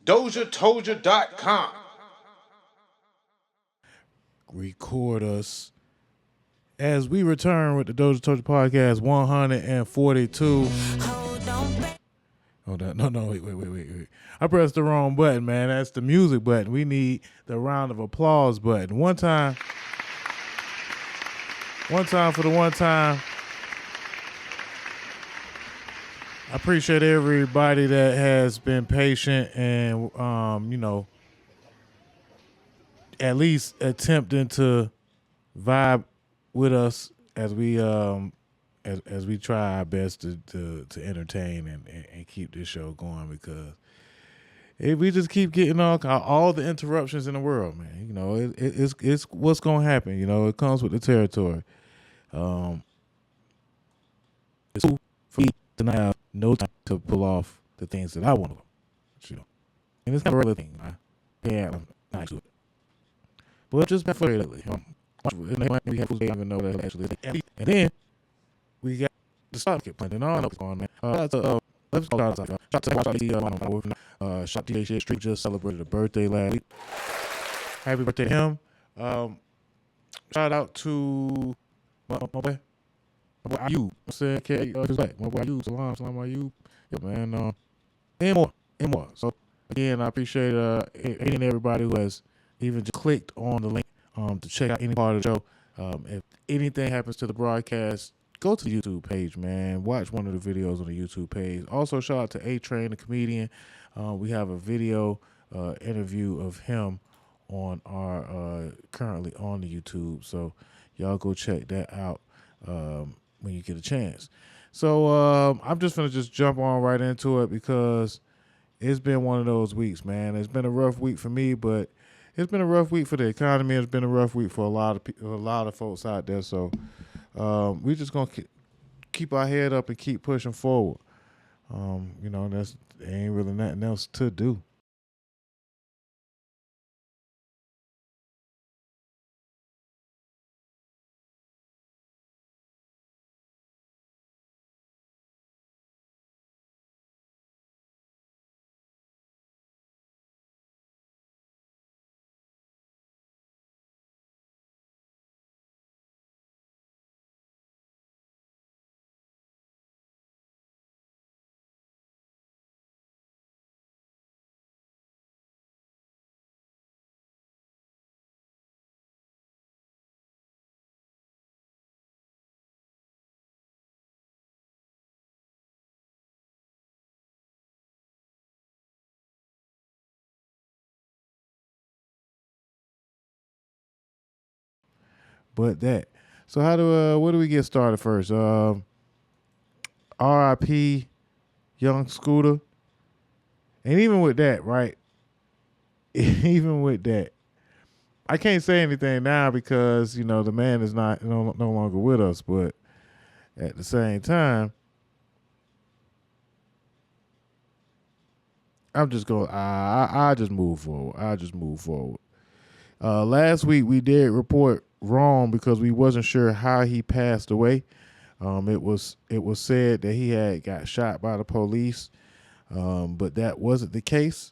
DozhaToldya.com. Record us as we return with the DozhaToldya Podcast 142. Hold on. No, wait. I pressed the wrong button, man. That's the music button. We need the round of applause button. One time for the one time. I appreciate everybody that has been patient and, at least attempting to vibe with us as we as we try our best to entertain and keep this show going, because if we just keep getting all the interruptions in the world, man, it's what's gonna happen. It comes with the territory. It's for me to not have no time to pull off the things that I want to, and it's kind of a regular thing. I'm not to it. But just for lately, we have even know that actually, and then we got the stock market planning. All what's going on, man. Let's go out. Shout DJ Street just celebrated a birthday last week. Happy birthday to him. Shout out to my boy Ayub. I said, my boy Ayub. Salam Ayub. Yeah, man. And more. So again, I appreciate any and everybody who has even just clicked on the link to check out any part of the show. If anything happens to the broadcast, go to the YouTube page, man. Watch one of the videos on the YouTube page. Also, shout out to A-Train, the comedian. We have a video interview of him on our currently on the YouTube. So y'all go check that out when you get a chance. So I'm just going to just jump on right into it, because it's been one of those weeks, man. It's been a rough week for me, but it's been a rough week for the economy. It's been a rough week for a lot of folks out there. So we just gonna keep our head up and keep pushing forward. There ain't really nothing else to do. But that. So what do we get started first? R.I.P. Young Scooter. And even with that, right? Even with that, I can't say anything now because, the man is no longer with us. But at the same time, I'm just going, I just move forward. Last week we did report wrong because we wasn't sure how he passed away. It was said that he had got shot by the police, but that wasn't the case.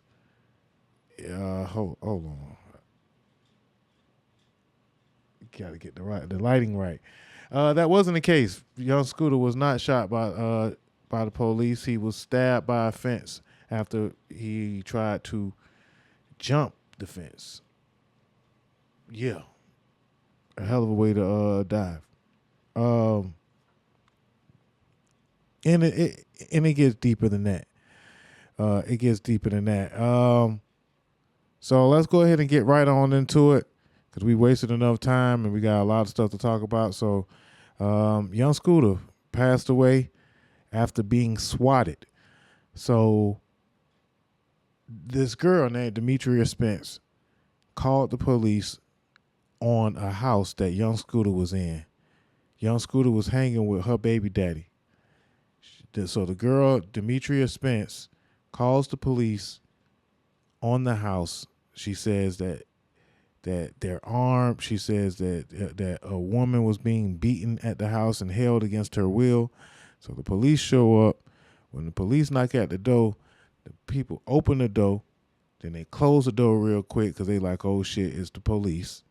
Hold on. Gotta get the lighting right. That wasn't the case. Young Scooter was not shot by the police. He was stabbed by a fence after he tried to jump the fence. Yeah, a hell of a way to dive. And it gets deeper than that. So let's go ahead and get right on into it, because we wasted enough time and we got a lot of stuff to talk about. So Young Scooter passed away after being swatted. So this girl named Demetria Spence called the police on a house that Young Scooter was in. Young Scooter was hanging with her baby daddy. So the girl, Demetria Spence, calls the police on the house. She says that they're armed. She says that a woman was being beaten at the house and held against her will. So the police show up. When the police knock at the door, the people open the door. Then they close the door real quick because they like, oh shit, it's the police.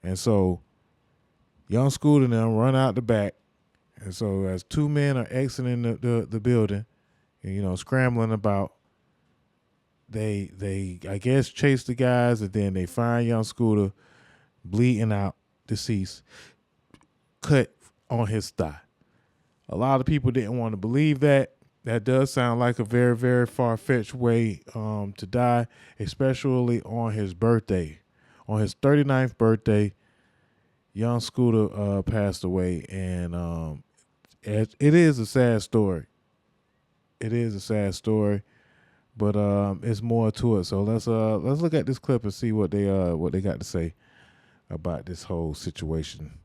And so young Scooter and them run out the back. And so as two men are exiting the building and, scrambling about, they I guess chase the guys, and then they find young Scooter bleeding out, deceased, cut on his thigh. A lot of people didn't want to believe that. That does sound like a very, very far-fetched way to die, especially on his birthday. On his 39th birthday, young Scooter passed away, and it is a sad story. It is a sad story, but it's more to it. So let's look at this clip and see what they got to say about this whole situation,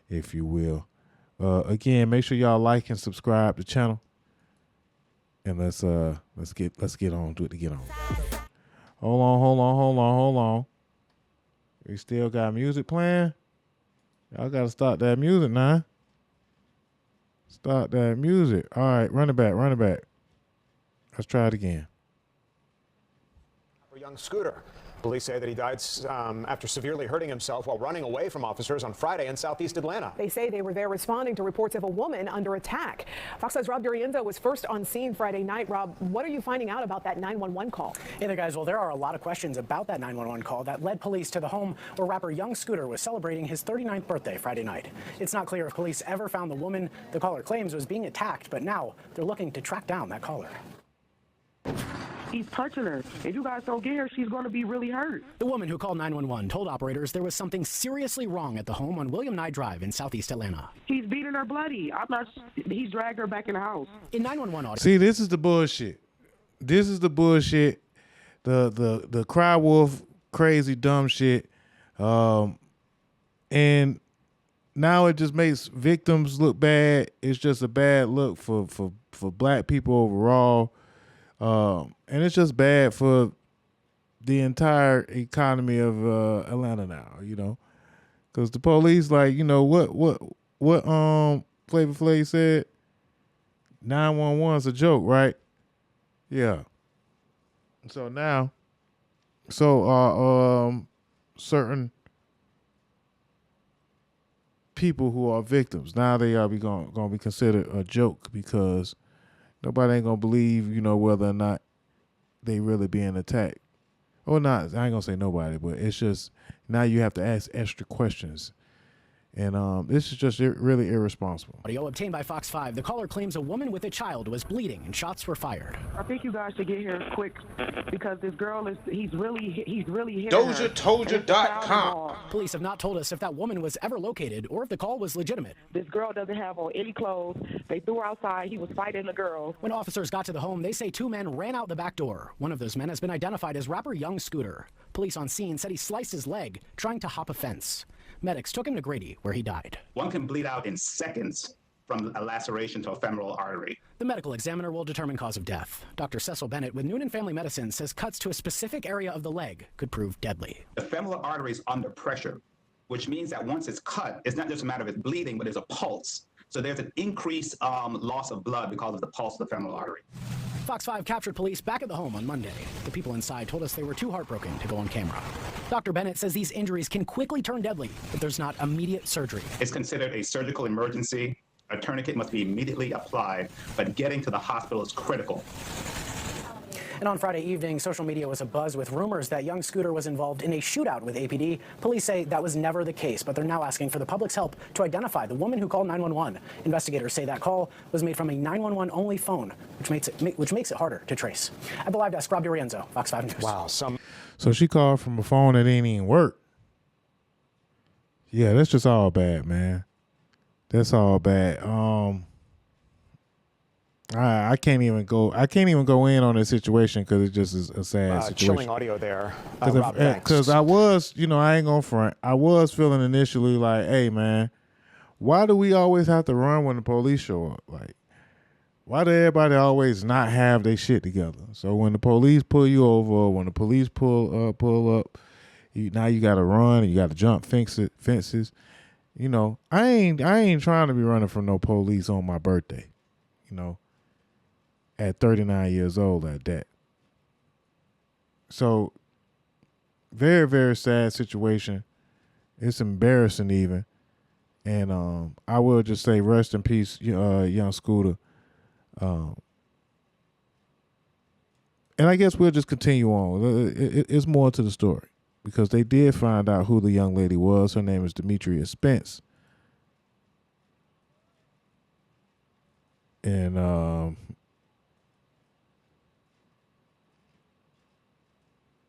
if you will. Again, make sure y'all like and subscribe to the channel, and let's get on to it to get on. Hold on. We still got music playing. Y'all gotta start that music now. Start that music. All right, run it back. Let's try it again. For young Scooter. Police say that he died after severely hurting himself while running away from officers on Friday in southeast Atlanta. They say they were there responding to reports of a woman under attack. Fox 5's Rob Durienzo was first on scene Friday night. Rob, what are you finding out about that 911 call? Hey there, guys. Well, there are a lot of questions about that 911 call that led police to the home where rapper Young Scooter was celebrating his 39th birthday Friday night. It's not clear if police ever found the woman the caller claims was being attacked, but now they're looking to track down that caller. He's touching her. If you guys don't get her, she's going to be really hurt. The woman who called 911 told operators there was something seriously wrong at the home on William Nye Drive in southeast Atlanta. He's beating her bloody. He's dragged her back in the house. In 911 audio. See, this is the bullshit. The cry wolf, crazy, dumb shit. And now it just makes victims look bad. It's just a bad look for black people overall. And it's just bad for the entire economy of Atlanta now, because the police, like, what Flavor Flav said, 911's a joke, right? Yeah. So now, certain people who are victims, now they are going to be considered a joke, because nobody ain't gonna believe, whether or not they really being attacked. Or not. I ain't gonna say nobody, but it's just now you have to ask extra questions. And this is just really irresponsible. Audio obtained by Fox 5. The caller claims a woman with a child was bleeding and shots were fired. I think you guys should get here quick because this girl he's really hitting DozhaToldya.COM. Police have not told us if that woman was ever located or if the call was legitimate. This girl doesn't have on any clothes. They threw her outside. He was fighting the girl. When officers got to the home, they say two men ran out the back door. One of those men has been identified as rapper Young Scooter. Police on scene said he sliced his leg trying to hop a fence. Medics took him to Grady, where he died. One can bleed out in seconds from a laceration to a femoral artery. The medical examiner will determine cause of death. Dr. Cecil Bennett with Noonan Family Medicine says cuts to a specific area of the leg could prove deadly. The femoral artery is under pressure, which means that once it's cut, it's not just a matter of it bleeding, but there's a pulse. So there's an increased loss of blood because of the pulse of the femoral artery. Fox 5 captured police back at the home on Monday. The people inside told us they were too heartbroken to go on camera. Dr. Bennett says these injuries can quickly turn deadly if there's not immediate surgery. It's considered a surgical emergency. A tourniquet must be immediately applied, but getting to the hospital is critical. And on Friday evening, social media was abuzz with rumors that Young Scooter was involved in a shootout with APD. Police say that was never the case, but they're now asking for the public's help to identify the woman who called 911. Investigators say that call was made from a 911-only phone, which makes it harder to trace. At the live desk, Rob Durienzo, Fox 5 News. Wow. So she called from a phone that didn't even work. Yeah, that's just all bad, man. That's all bad. I can't even go in on this situation because it just is a sad situation. Chilling audio there. Because I was, I ain't gonna front. I was feeling initially like, hey man, why do we always have to run when the police show up? Like, why do everybody always not have their shit together? So when the police pull you over, when the police pull up, now you gotta run and you gotta jump fences. I ain't trying to be running from no police on my birthday. At 39 years old at that. So very, very sad situation. It's embarrassing even. And I will just say rest in peace, young Scooter. And I guess we'll just continue on. It's more to the story because they did find out who the young lady was. Her name is Demetria Spence. And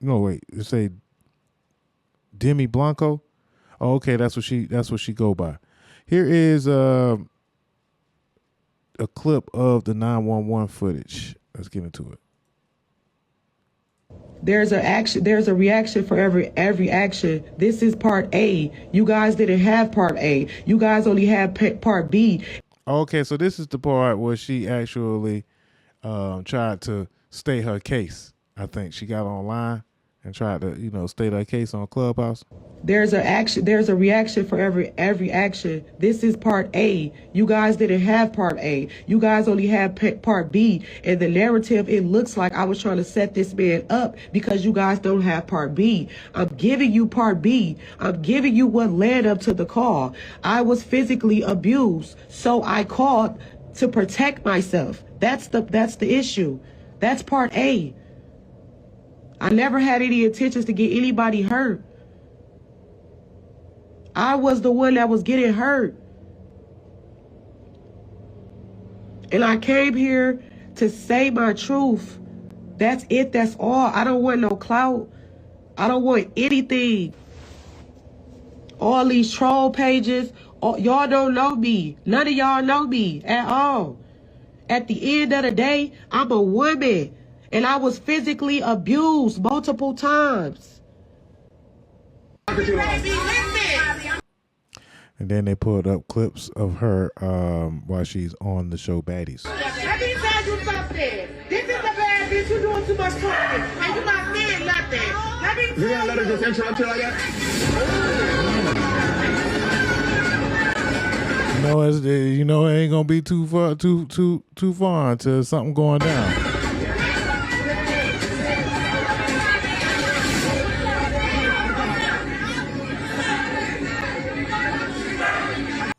no, wait, they say Demi Blanco. Oh, okay, that's what she go by. Here is a clip of the 911 footage. Let's get into it. There's a reaction for every action. This is part A. You guys didn't have part A. You guys only had part B. Okay, so this is the part where she actually tried to state her case. I think she got online and tried to, state her case on Clubhouse. There's a reaction for every action. This is part A. You guys didn't have part A. You guys only had part B. And the narrative, it looks like I was trying to set this man up because you guys don't have part B. I'm giving you part B. I'm giving you what led up to the call. I was physically abused, so I called to protect myself. That's the issue. That's part A. I never had any intentions to get anybody hurt. I was the one that was getting hurt. And I came here to say my truth. That's it. That's all. I don't want no clout. I don't want anything. All these troll pages, y'all don't know me. None of y'all know me at all. At the end of the day, I'm a woman. And I was physically abused multiple times. And then they pulled up clips of her while she's on the show Baddies. Let me tell you something. This is a bad bitch. You're doing too much talking. And you're not saying nothing. Let me tell you. You're going to let her just interrupt you like that? It ain't gonna be too far until something going down.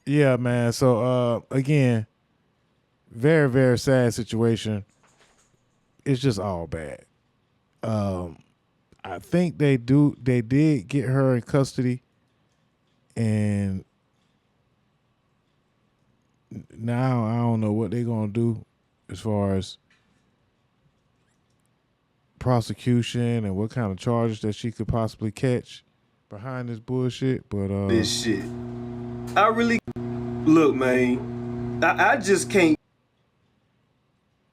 Yeah, man. So again, very, very sad situation. It's just all bad. I think they did get her in custody, and now I don't know what they're gonna do as far as prosecution and what kind of charges that she could possibly catch behind this bullshit. But this shit, I really look, man. I just can't.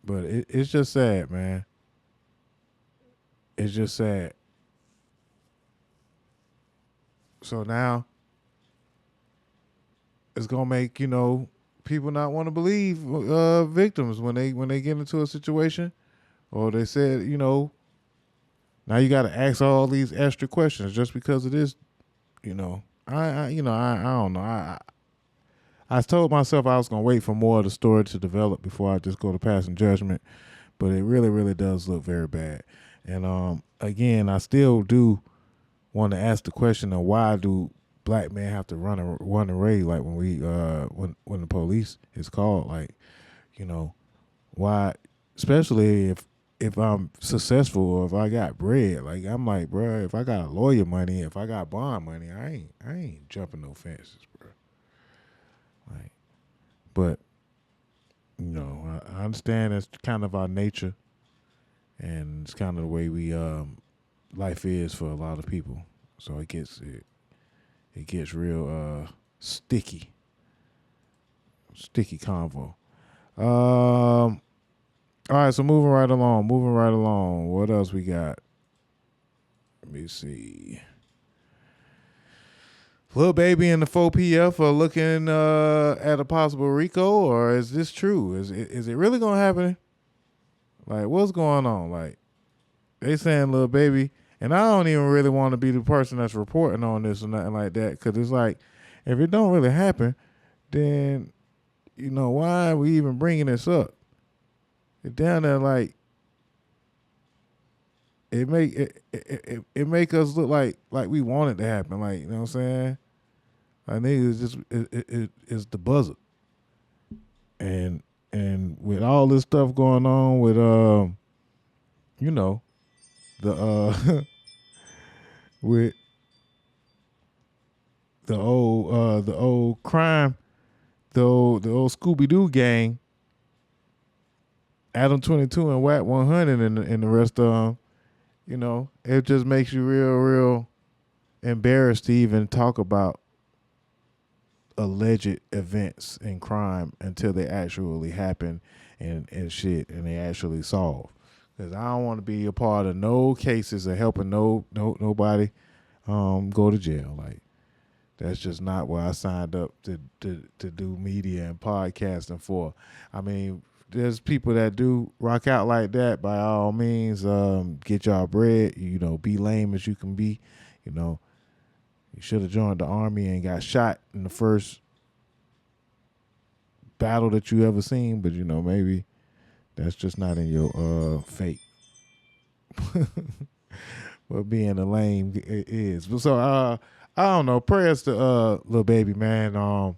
But it's just sad, man. It's just sad. So now it's gonna make people not want to believe victims when they get into a situation, or they said now you got to ask all these extra questions just because it is I don't know. I told myself I was gonna wait for more of the story to develop before I just go to passing judgment, but it really, really does look very bad. And again, I still do want to ask the question of why do black men have to run a raid, like when we when the police is called, like why, especially if I'm successful or if I got bread, like I'm like, bro, if I got lawyer money, if I got bond money, I ain't jumping no fences, bro. Like, but I understand that's kind of our nature, and it's kind of the way we life is for a lot of people. So it gets real sticky convo. All right, so moving right along. What else we got? Let me see. Lil Baby and the 4PF are looking at a possible R.I.C.O, or is this true? Is it really gonna happen? Like, what's going on? Like, they saying Lil Baby, and I don't even really want to be the person that's reporting on this or nothing like that, because it's like, if it don't really happen, then why are we even bringing this up? It's down there like it make us look like we want it to happen. Like, you know what I'm saying? I think it's just it's the buzzard. And with all this stuff going on with you know, the with the old crime, the old Scooby-Doo gang, Adam 22 and Wack 100 and the rest of them, you know, it just makes you real embarrassed to even talk about alleged events and crime until they actually happen and shit and they actually solve. Because I don't want to be a part of no cases of helping nobody go to jail. Like, that's just not what I signed up to do media and podcasting for. I mean, there's people that do rock out like that. By all means, get y'all bread. You know, be lame as you can be. You know, you should have joined the army and got shot in the first battle that you ever seen. But, you know, maybe that's just not in your fate. But being a lame is. So, I don't know. Prayers to Lil Baby, man.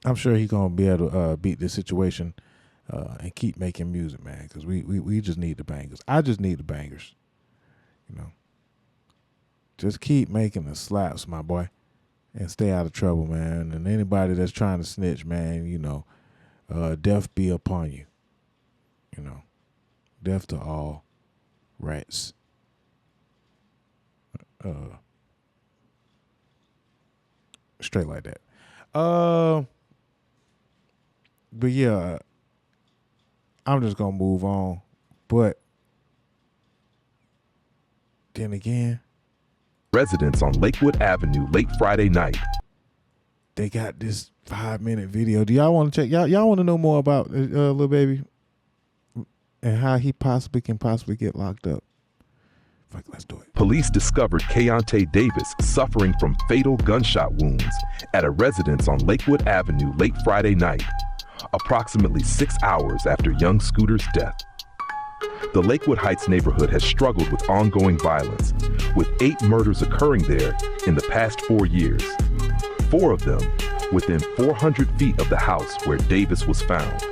I'm sure he's going to be able to beat this situation and keep making music, man, because we just need the bangers. I just need the bangers, you know. Just keep making the slaps, my boy, and stay out of trouble, man. And anybody that's trying to snitch, man, you know, death be upon you, you know. Death to all rats. Straight like that. But yeah, I'm just gonna move on. But then again, residents on Lakewood Avenue late Friday night. They got this 5-minute video. Do y'all want to check? Y'all want to know more about Lil Baby and how he can possibly get locked up? Fuck, let's do it. Police discovered Keontae Davis suffering from fatal gunshot wounds at a residence on Lakewood Avenue late Friday night, approximately 6 hours after young Scooter's death. The Lakewood Heights neighborhood has struggled with ongoing violence, with 8 murders occurring there in the past 4 years. 4 of them within 400 feet of the house where Davis was found.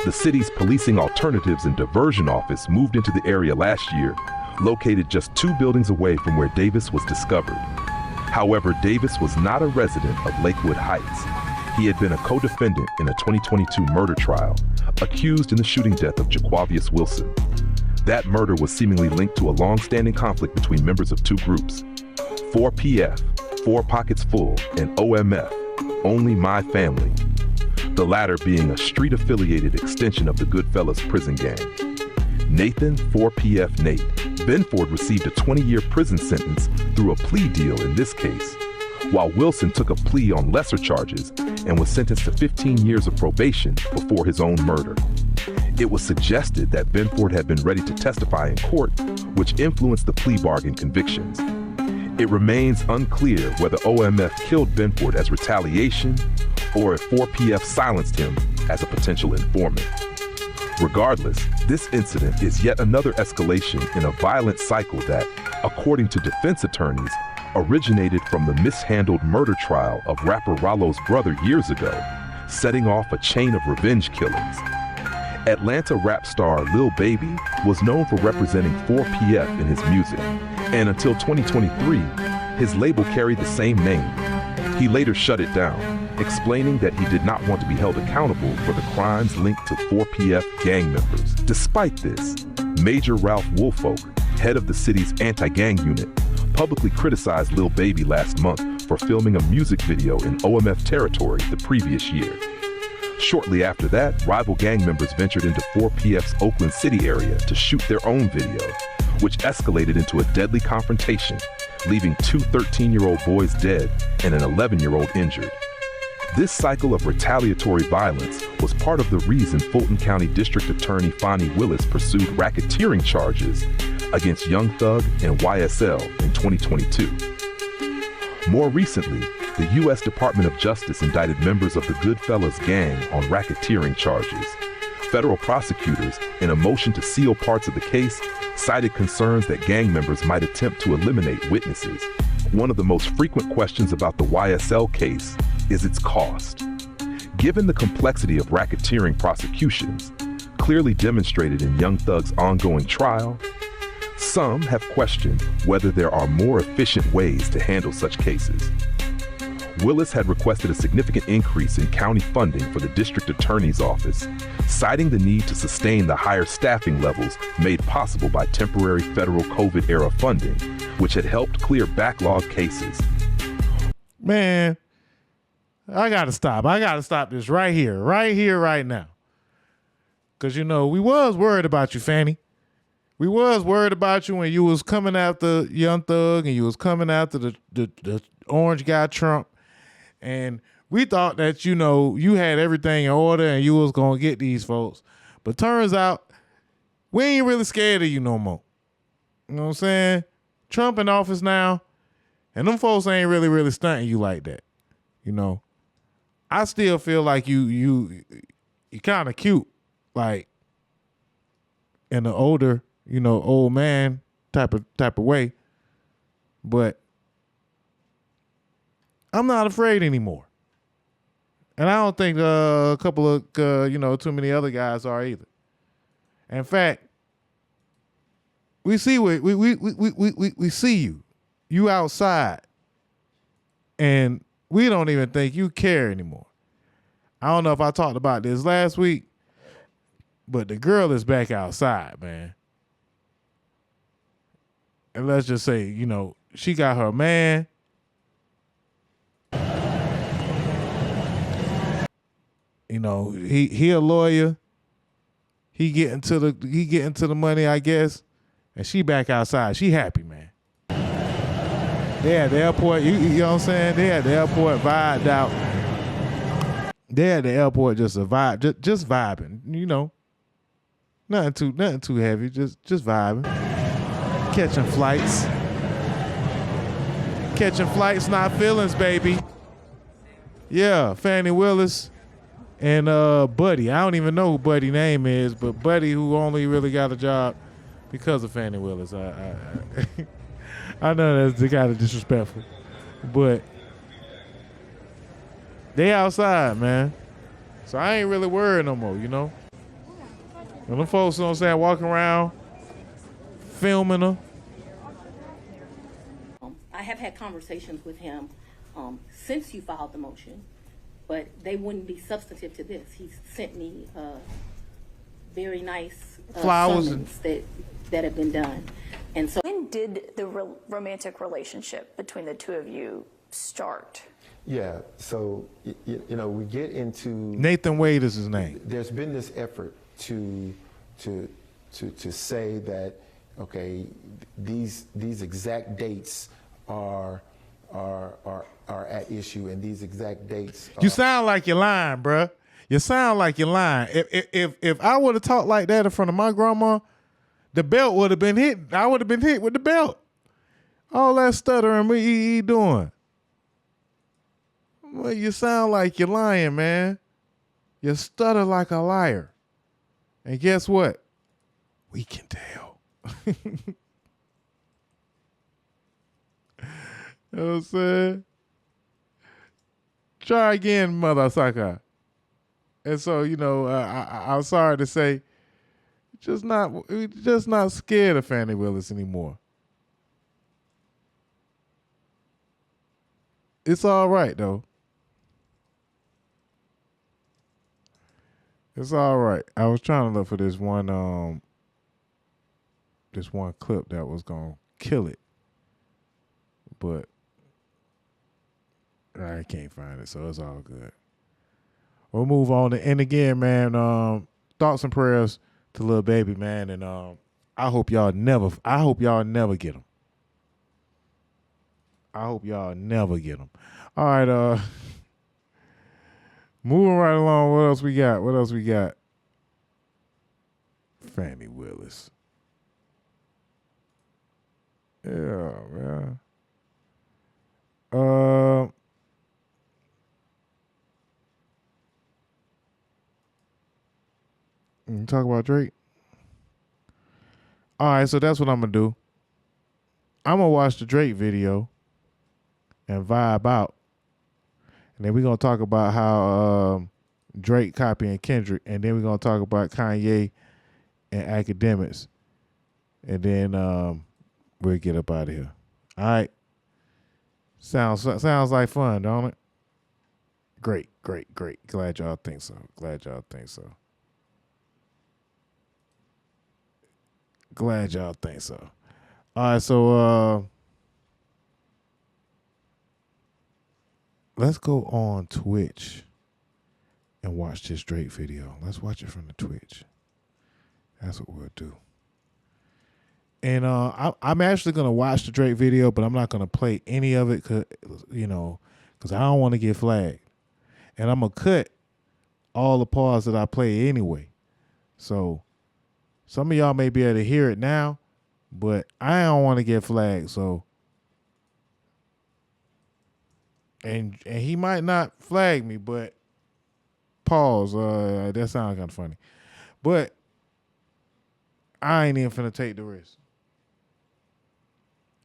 The city's Policing Alternatives and Diversion Office moved into the area last year, located just 2 buildings away from where Davis was discovered. However, Davis was not a resident of Lakewood Heights. He had been a co-defendant in a 2022 murder trial, accused in the shooting death of Jaquavius Wilson. That murder was seemingly linked to a long-standing conflict between members of 2 groups, 4PF, 4 Pockets Full, and OMF, Only My Family. The latter being a street-affiliated extension of the Goodfellas prison gang. Nathan 4PF Nate Benford received a 20-year prison sentence through a plea deal in this case, while Wilson took a plea on lesser charges and was sentenced to 15 years of probation before his own murder. It was suggested that Benford had been ready to testify in court, which influenced the plea bargain convictions. It remains unclear whether OMF killed Benford as retaliation or if 4PF silenced him as a potential informant. Regardless, this incident is yet another escalation in a violent cycle that, according to defense attorneys, originated from the mishandled murder trial of rapper Rollo's brother years ago, setting off a chain of revenge killings. Atlanta rap star Lil Baby was known for representing 4PF in his music, and until 2023, his label carried the same name. He later shut it down, explaining that he did not want to be held accountable for the crimes linked to 4PF gang members. Despite this, Major Ralph Woolfolk, head of the city's anti-gang unit, publicly criticized Lil Baby last month for filming a music video in OMF territory the previous year. Shortly after that, rival gang members ventured into 4PF's Oakland City area to shoot their own video, which escalated into a deadly confrontation, leaving 2 13-year-old boys dead and an 11-year-old injured. This cycle of retaliatory violence was part of the reason Fulton County District Attorney Fani Willis pursued racketeering charges against Young Thug and YSL in 2022. More recently, the U.S. Department of Justice indicted members of the Goodfellas gang on racketeering charges, federal prosecutors, in a motion to seal parts of the case, cited concerns that gang members might attempt to eliminate witnesses. One of the most frequent questions about the YSL case is its cost. Given the complexity of racketeering prosecutions, clearly demonstrated in Young Thug's ongoing trial, some have questioned whether there are more efficient ways to handle such cases. Willis had requested a significant increase in county funding for the district attorney's office, citing the need to sustain the higher staffing levels made possible by temporary federal COVID-era funding, which had helped clear backlog cases. Man, I gotta stop this right here, right now. Because, you know, we was worried about you, Fani. We was worried about you when you was coming after Young Thug and you was coming after the orange guy Trump. And we thought that, you know, you had everything in order and you was going to get these folks. But turns out, we ain't really scared of you no more. You know what I'm saying? Trump in office now, and them folks ain't really stunting you like that. You know? I still feel like you kind of cute, like in an older, you know, old man type of way. But I'm not afraid anymore. And I don't think a couple of, too many other guys are either. In fact, we see we see you. You outside. And we don't even think you care anymore. I don't know if I talked about this last week, but the girl is back outside, man. And let's just say, you know, she got her man. You know, he a lawyer. He getting to the money, I guess. And she back outside. She happy, man. They at the airport, you know what I'm saying? They at the airport vibed out. They at the airport just vibing, you know. Nothing too heavy, just vibing. Catching flights, not feelings, baby. Yeah, Fani Willis and Buddy. I don't even know who Buddy's name is, but Buddy, who only really got a job because of Fani Willis. I know that's kind of disrespectful, but they outside, man. So I ain't really worried no more, you know. When them folks, you know what I'm saying, walking around, filming her. I have had conversations with him since you filed the motion, but they wouldn't be substantive to this. He sent me very nice flowers summons that have been done. And so, when did the romantic relationship between the two of you start? Yeah, so you know, we get into Nathan Wade is his name. There's been this effort to say that, okay, these exact dates are at issue, and these exact dates. You sound like you're lying, bruh. You sound like you're lying. If I would have talked like that in front of my grandma, the belt would have been hit. I would have been hit with the belt. All that stuttering he doing. Well, you sound like you're lying, man. You stutter like a liar. And guess what? We can tell. You know what I'm saying? Try again, mother sucker. And so, you know, I'm sorry to say, we're just not scared of Fani Willis anymore. It's all right, though. It's all right. I was trying to look for this one clip that was gonna kill it, but I can't find it, so it's all good. We'll move on. And again, man, thoughts and prayers to Lil Baby, man, and I hope y'all never get him. I hope y'all never get him. All right, moving right along. What else we got? Fani Willis. Yeah, man. talk about Drake? All right, so that's what I'm going to do. I'm going to watch the Drake video and vibe out. And then we're going to talk about how Drake copying Kendrick. And then we're going to talk about Kanye and Akademiks. And then we'll get up out of here. All right. Sounds like fun, don't it? Great. Glad y'all think so. All right, so let's go on Twitch and watch this Drake video. Let's watch it from the Twitch. That's what we'll do. And I'm actually going to watch the Drake video, but I'm not going to play any of it because I don't want to get flagged. And I'm going to cut all the parts that I play anyway. So some of y'all may be able to hear it now, but I don't want to get flagged. So, and he might not flag me, but pause. That sounds kind of funny. But I ain't even finna take the risk.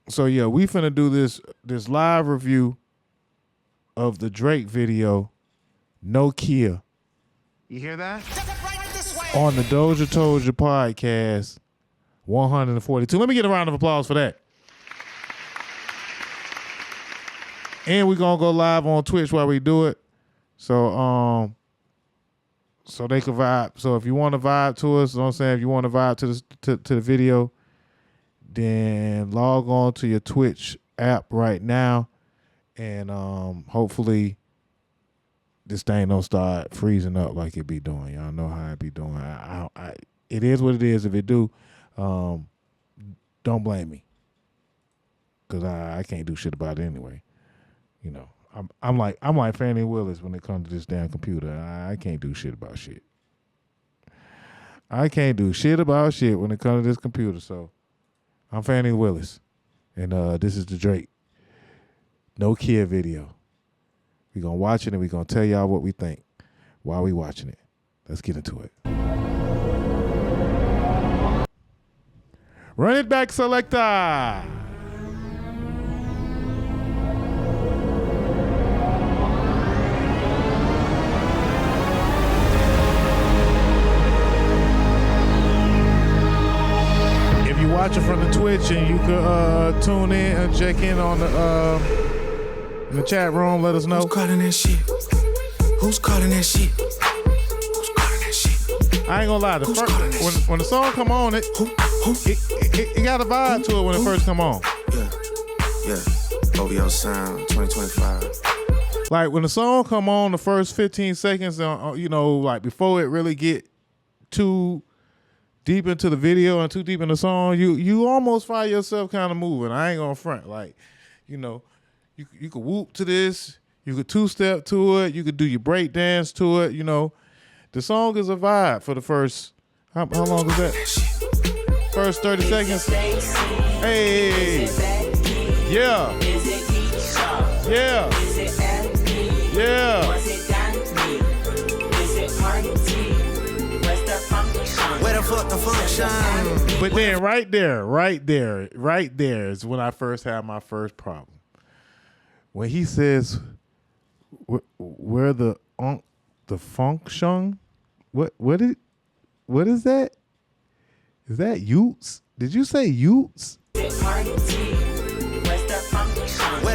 So yeah, we finna do this live review of the Drake video, Nokia. You hear that? On the DozhaToldya Podcast 142. Let me get a round of applause for that. And we're gonna go live on Twitch while we do it. So so they can vibe. So if you want to vibe to us, you know what I'm saying, if you want to vibe to the video, then log on to your Twitch app right now, and hopefully this thing don't start freezing up like it be doing. Y'all know how it be doing. It is what it is. If it do, don't blame me, because I can't do shit about it anyway. You know, I'm like Fani Willis when it comes to this damn computer. I can't do shit about shit. I can't do shit about shit when it comes to this computer. So I'm Fani Willis, and this is the Drake Nokia video. We're going to watch it, and we're going to tell y'all what we think while we watching it. Let's get into it. Run it back, selector. If you watch it from the Twitch, and you could tune in and check in on in the chat room, let us know. Who's calling that shit? Who's calling that shit? Who's calling that shit? I ain't gonna lie. When the song come on, it got a vibe to it when it first come on. Yeah. OVO Sound 2025. Like when the song come on, the first 15 seconds, like before it really get too deep into the video and too deep in the song, you almost find yourself kind of moving. I ain't gonna front. Like, you could whoop to this, you could two-step to it, you could do your break dance to it, The song is a vibe for the first, how long is that? First 30 seconds. Hey. Yeah. Yeah. Yeah. Where the fuck the function? But then right there is when I first had my first problem. When he says, "Where the function?" What is that? Is that Utes? Did you say Utes? Where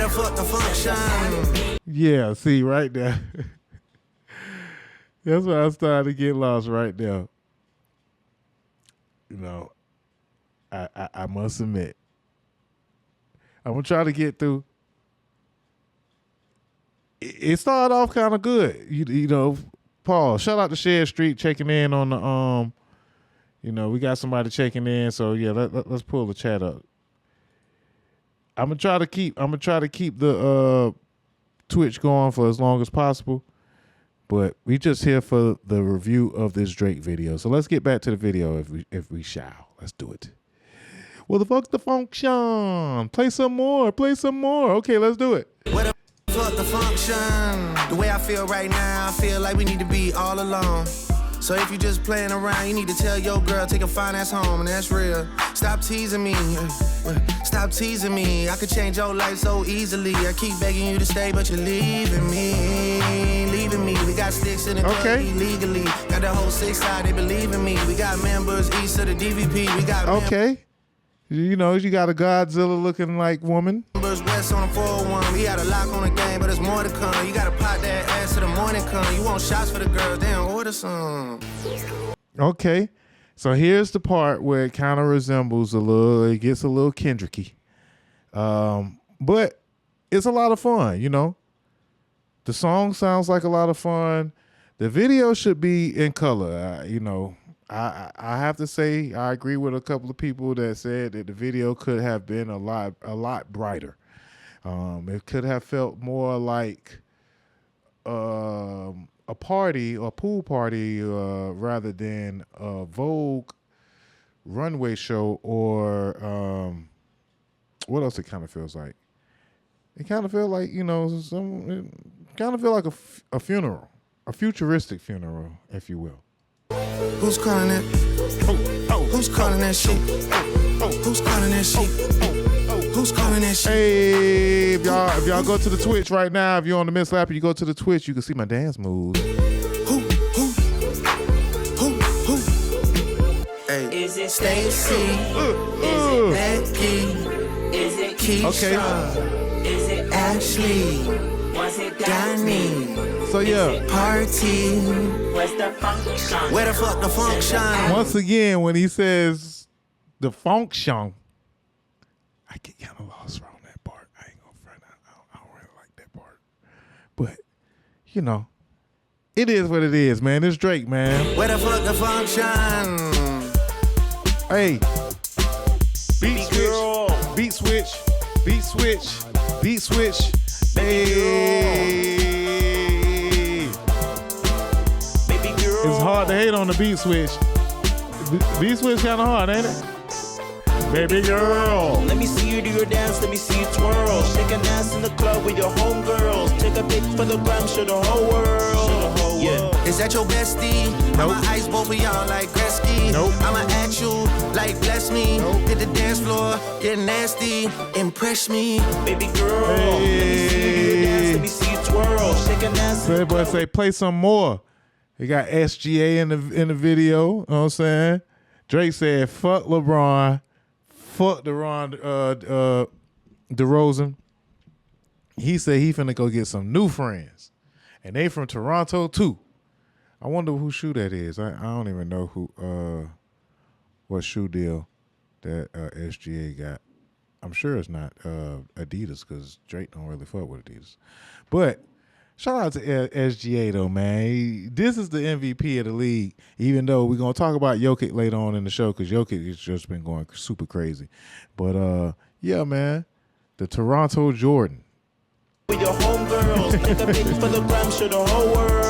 the fuck the function? Yeah, see right there. That's why I started to get lost right there. I must admit, I'm gonna try to get through. It started off kind of good, Paul. Shout out to Shed Street checking in on the we got somebody checking in. So yeah, let's pull the chat up. I'm gonna try to keep the Twitch going for as long as possible, but we just here for the review of this Drake video. So let's get back to the video if we shall. Let's do it. Well, the fuck's the function? Play some more. Okay, let's do it. Fuck the function. The way I feel right now, I feel like we need to be all alone. So So if you just playing around, you need to tell your girl, take a fine ass home, and that's real. Stop teasing me. Stop teasing me. I could change your life so easily. I keep begging you to stay, but you're leaving me. Leaving me. We got sticks in the club illegally. Got the whole 6 side, they believe in me. We got members east of the DVP. We got You know, you got a Godzilla looking like woman. West on the 401. We got a lock on the game, but there's more to come. You gotta pop that ass till the morning come. You want shots for the girls, damn, order some. Okay. So here's the part where it kind of resembles it gets a little Kendricky. But it's a lot of fun, you know. The song sounds like a lot of fun. The video should be in color, you know. I have to say I agree with a couple of people that said that the video could have been a lot brighter. It could have felt more like a party or pool party rather than a Vogue runway show or what else it kind of feels like. It kind of feels like, you know, it kind of feel like a funeral, a futuristic funeral, if you will. Who's calling that? Who's calling that shit? Who's calling that shit? Who's calling that shit? Hey, if y'all go to the Twitch right now, if you're on the Mislapper, you go to the Twitch, you can see my dance moves. Who? Hey. Is it Stacy? Is it Becky? Is it Keisha? Is it Ashley? Was it Donnie? So yeah. Party. Where's the function? Where the fuck the function? Once again, when he says the function, I get kind of lost around that part. I ain't gonna front out. I don't really like that part. But, you know, it is what it is, man. It's Drake, man. Where the fuck the function? Hey. Beat switch. Hey. It's hard to hate on the beat switch. Beat switch kind of hard, ain't it? Baby girl. Let me see you do your dance, let me see you twirl. Shake an ass in the club with your homegirls. Take a pic for the gram, show the whole world. Yeah. Is that your bestie? Nope. I'ma ice both of y'all like Gretzky. Nope. I'ma at you like bless me. Nope. Hit the dance floor, get nasty, impress me. Baby girl, let me see you do your dance, let me see you twirl. Shake an ass. So everybody say, play some more. He got SGA in the video, you know what I'm saying? Drake said, fuck LeBron, fuck DeRozan. He said he finna go get some new friends. And they from Toronto too. I wonder whose shoe that is. I don't even know what shoe deal that SGA got. I'm sure it's not Adidas because Drake don't really fuck with Adidas. But shout out to SGA though, man. This is the MVP of the league, even though we're going to talk about Jokic later on in the show because Jokic has just been going super crazy. But, yeah, man, the Toronto Jordan. With your homegirls, take a pic for the gram, show the whole world.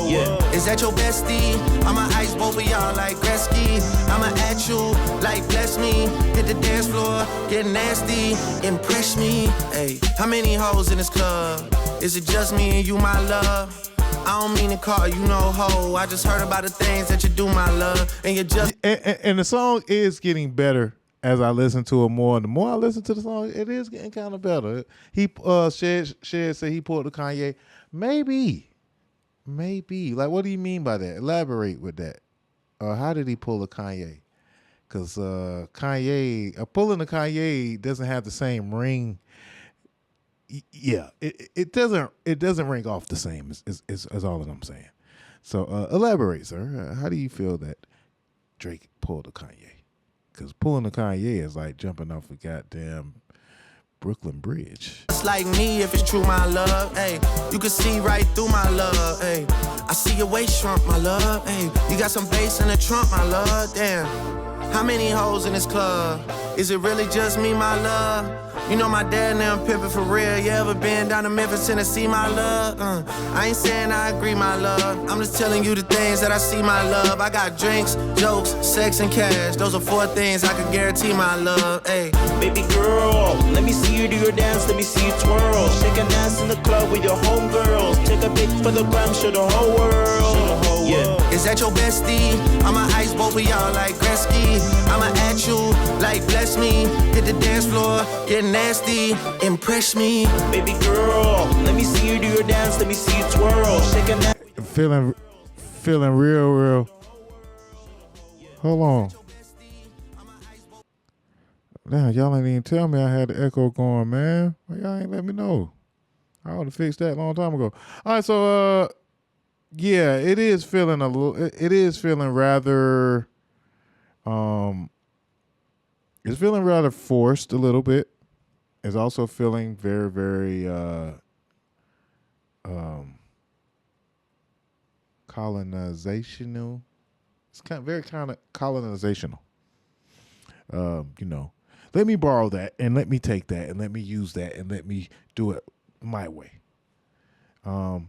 Yeah. Is that your bestie? I'ma ice both of y'all like Gretzky. I'ma at you like bless me. Hit the dance floor, get nasty, impress me. Hey, how many hoes in this club? Is it just me and you, my love? I don't mean to call you no hoe. I just heard about the things that you do, my love. And you just and the song is getting better as I listen to it more. And the more I listen to the song, it is getting kind of better. He Shed said he pulled the Kanye. Maybe. Like, what do you mean by that? Elaborate with that. How did he pull a Kanye? Because Kanye, pulling a Kanye doesn't have the same ring. Yeah, it doesn't ring off the same. Is all that I'm saying. So elaborate, sir. How do you feel that Drake pulled a Kanye? Because pulling a Kanye is like jumping off a goddamn Brooklyn Bridge. It's like me if it's true, my love. Hey, you can see right through my love. Hey, I see your waist shrunk, my love. Hey, you got some bass in the trunk, my love. Damn, how many hoes in this club? Is it really just me, my love? You know my dad now pimping for real. You ever been down to Memphis, Tennessee, my love? I ain't saying I agree, my love. I'm just telling you the things that I see, my love. I got drinks, jokes, sex, and cash. Those are 4 things I can guarantee, my love. Hey, baby girl, let me Let me see you do your dance, let me see you twirl. Shake an ass in the club with your homegirls. Take a pic for the gram, show the whole world. Yeah. Is that your bestie? I'ma ice both of y'all like Gretzky. I'ma at you like bless me. Hit the dance floor, get nasty, impress me. Baby girl, let me see you do your dance, let me see you twirl. Shake an ass. Feeling real. Hold on. Damn, y'all ain't even tell me I had the echo going, man. Why y'all ain't let me know? I would have fixed that a long time ago. All right, so yeah, it is feeling a little. It is feeling rather. It's feeling rather forced a little bit. It's also feeling very, very colonizational. It's very kind of colonizational. You know, let me borrow that and let me take that and let me use that and let me do it my way. I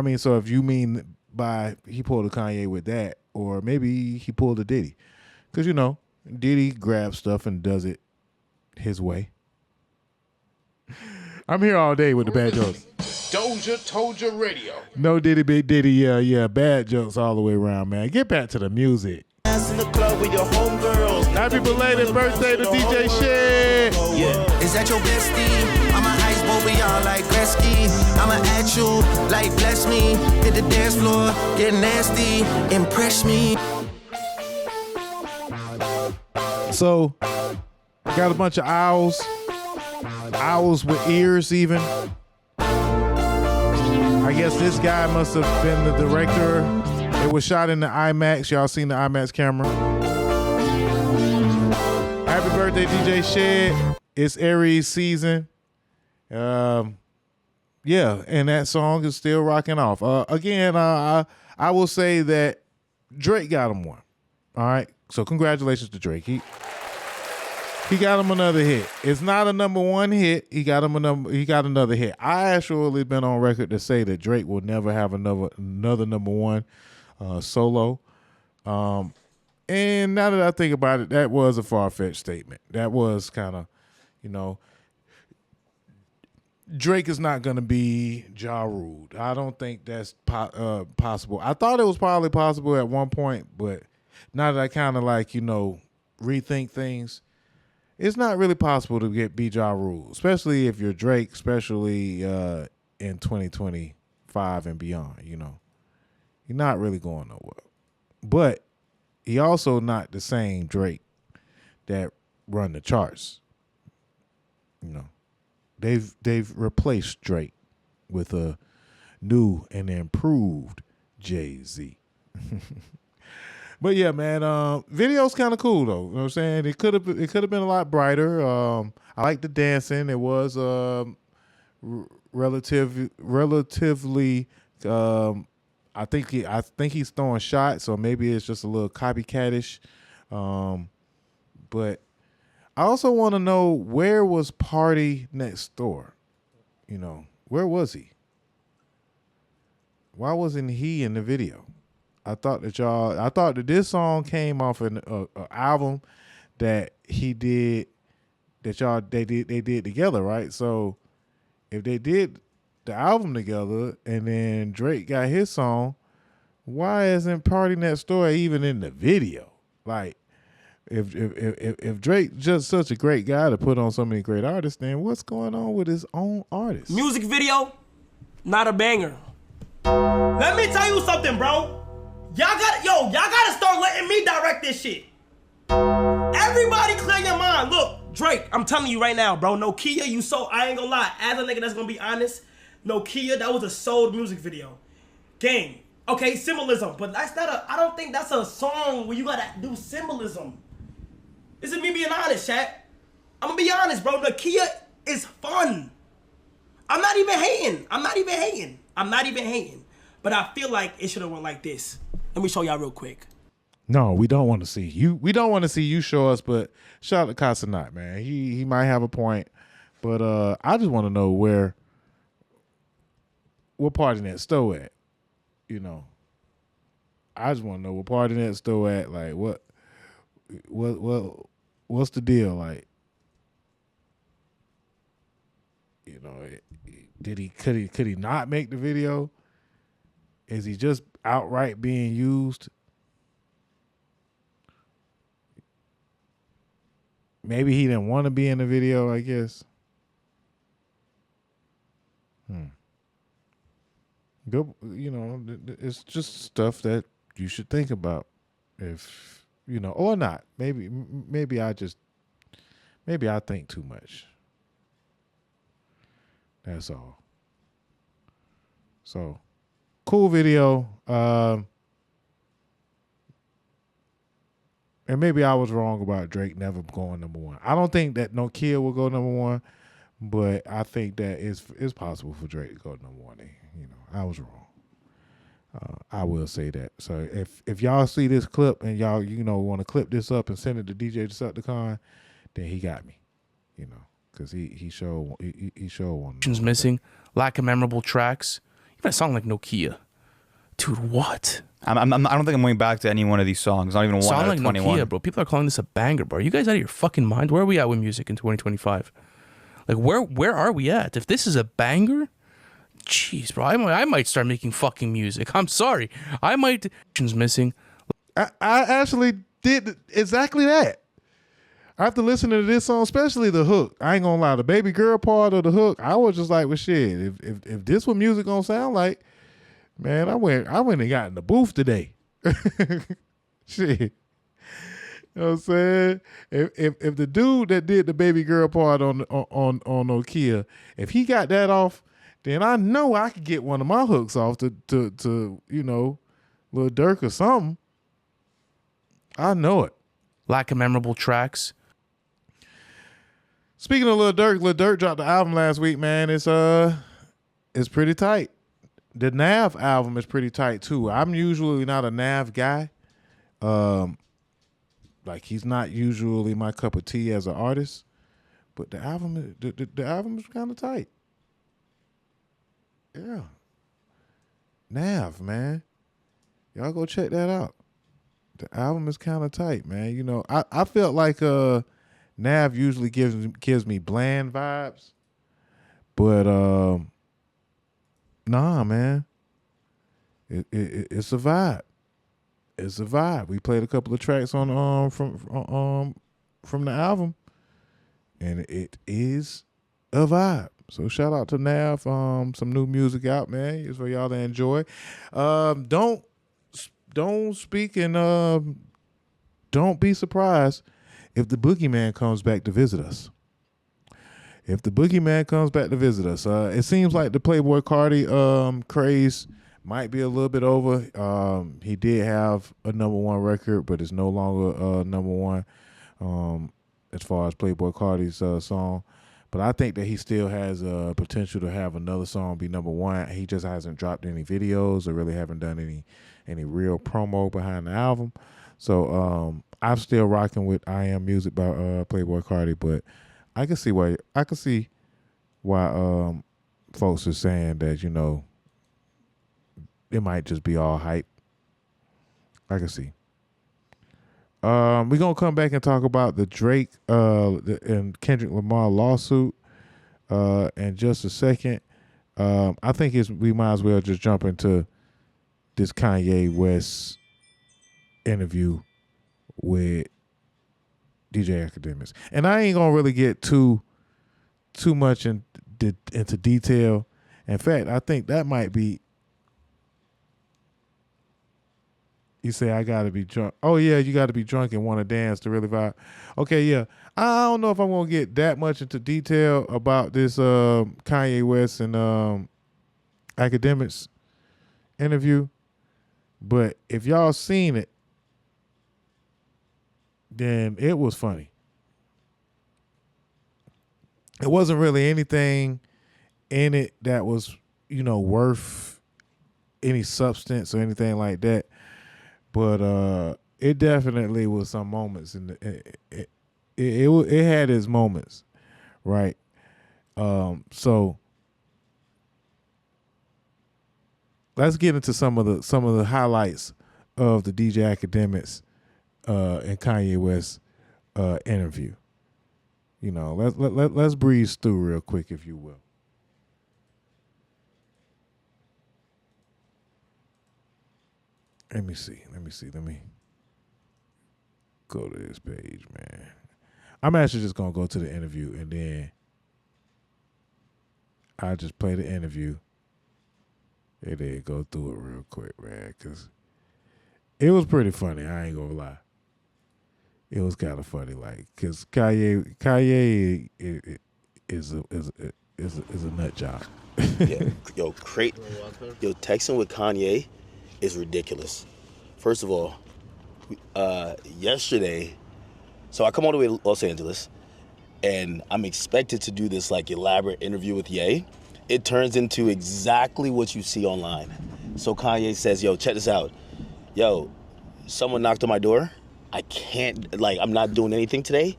mean, so if you mean by he pulled a Kanye with that, or maybe he pulled a Diddy, because you know Diddy grabs stuff and does it his way. I'm here all day with the bad jokes. DozhaToldya Radio. No Diddy, big Diddy, yeah, bad jokes all the way around, man. Get back to the music. In the club with your homegirls. Happy belated birthday to DJ Shit. Yeah. Is that your bestie? I'ma ice both of y'all like Gretzky. I'ma at you like bless me. Hit the dance floor, get nasty, impress me. So, got a bunch of owls with ears even. I guess this guy must have been the director. It was shot in the IMAX. Y'all seen the IMAX camera. Happy birthday, DJ Shed. It's Aries season. Yeah, and that song is still rocking off. Again, I will say that Drake got him one. All right, so congratulations to Drake. He got him another hit. It's not a number one hit. He got another hit. I actually been on record to say that Drake will never have another number one solo. And now that I think about it, that was a far-fetched statement. That was kind of, you know, Drake is not going to be Ja Rule. I don't think that's possible. I thought it was probably possible at one point, but now that I kind of like, you know, rethink things, it's not really possible to be Ja Rule, especially if you're Drake, especially in 2025 and beyond, you know. You're not really going nowhere. But he also not the same Drake that run the charts. You know. They've replaced Drake with a new and improved Jay-Z. But yeah, man, video's kind of cool though. You know what I'm saying? It could have been a lot brighter. I like the dancing. It was relatively I think he's throwing shots, so maybe it's just a little copycatish. But I also want to know, where was Party Next Door? You know, where was he? Why wasn't he in the video? I thought that this song came off an album that he did, they did together, right? So if they did the album together and then Drake got his song, why isn't Party Next Door even in the video? Like, if Drake just such a great guy to put on so many great artists, then what's going on with his own artists? Music video, not a banger. Let me tell you something, bro. Y'all gotta start letting me direct this shit. Everybody clear your mind. Look, Drake, I'm telling you right now, bro. Nokia, I ain't gonna lie. As a nigga that's gonna be honest, Nokia, that was a sold music video. Gang. Okay, symbolism. But I don't think that's a song where you gotta do symbolism. This is me being honest, chat. I'm gonna be honest, bro. Nokia is fun. I'm not even hating. But I feel like it should have went like this. Let me show y'all real quick. No, we don't want to see you. We don't want to see you show us, but shout out to Kai Cenat, man. He might have a point. But I just want to know what Party Next Door at. You know. I just want to know what Party Next Door at. Like, what's the deal? Like, could he not make the video? Is he just outright being used? Maybe he didn't want to be in the video, I guess. Good, it's just stuff that you should think about, if or not. Maybe I think too much. That's all. So, cool video. And maybe I was wrong about Drake never going number one. I don't think that Nokia will go number one, but I think that it's possible for Drake to go number one. I was wrong. I will say that. So if y'all see this clip and y'all want to clip this up and send it to DozhaToldya.com, then he got me. Because he showed one. Missing, lack of memorable tracks. Even a song like Nokia, dude. What? I don't think I'm going back to any one of these songs. Not even one out of 21. Nokia, bro. People are calling this a banger, bro. Are you guys out of your fucking mind? Where are we at with music in 2025? Like, where are we at? If this is a banger, jeez, bro. I might start making fucking music. I'm sorry. I might. Missing. I actually did exactly that. After listening to this song, especially the hook, I ain't gonna lie, the baby girl part of the hook, I was just like, well, shit, if this what music gonna sound like, man, I went and got in the booth today. Shit. You know what I'm saying? If the dude that did the baby girl part on Nokia, if he got that off, then I know I could get one of my hooks off to Lil Durk or something. I know it. Lack of memorable tracks. Speaking of Lil Durk dropped the album last week, man. It's pretty tight. The Nav album is pretty tight too. I'm usually not a Nav guy. Like he's not usually my cup of tea as an artist, but the album is kind of tight. Yeah. Nav, man. Y'all go check that out. The album is kind of tight, man. I felt like Nav usually gives me bland vibes, but nah, man. It's a vibe. It's a vibe. We played a couple of tracks on from the album, and it is a vibe. So shout out to Nav. Some new music out, man. It's for y'all to enjoy. Don't speak and don't be surprised if the Boogeyman comes back to visit us. If the Boogeyman comes back to visit us, it seems like the Playboi Carti craze might be a little bit over. He did have a #1 record, but it's no longer #1 as far as Playboi Carti's song. But I think that he still has potential to have another song be #1. He just hasn't dropped any videos or really haven't done any real promo behind the album. So I'm still rocking with I Am Music by Playboi Carti, but I can see why folks are saying that, it might just be all hype. I can see. We're going to come back and talk about the Drake and Kendrick Lamar lawsuit in just a second. I think we might as well just jump into this Kanye West interview with DJ Akademiks. And I ain't going to really get too much into detail. In fact, I think that might be. You say I gotta be drunk. Oh yeah, you gotta be drunk and want to dance to really vibe. Okay, yeah. I don't know if I'm gonna get that much into detail about this Kanye West and Akademiks interview, but if y'all seen it, then it was funny. It wasn't really anything in it that was, worth any substance or anything like that. But it definitely was some moments it had its moments, right? So let's get into some of the highlights of the DJ Akademiks and Kanye West interview. Let's breeze through real quick, if you will. Let me see. Let me go to this page, man. I'm actually just gonna go to the interview and then I'll just play the interview and then go through it real quick, man, because it was pretty funny. I ain't gonna lie. It was kind of funny, like, because Kanye is a nut job. Yeah, texting with Kanye is ridiculous. First of all, yesterday, so I come all the way to Los Angeles, and I'm expected to do this like elaborate interview with Ye. It turns into exactly what you see online. So Kanye says, yo, check this out. Yo, someone knocked on my door. I can't, like, I'm not doing anything today.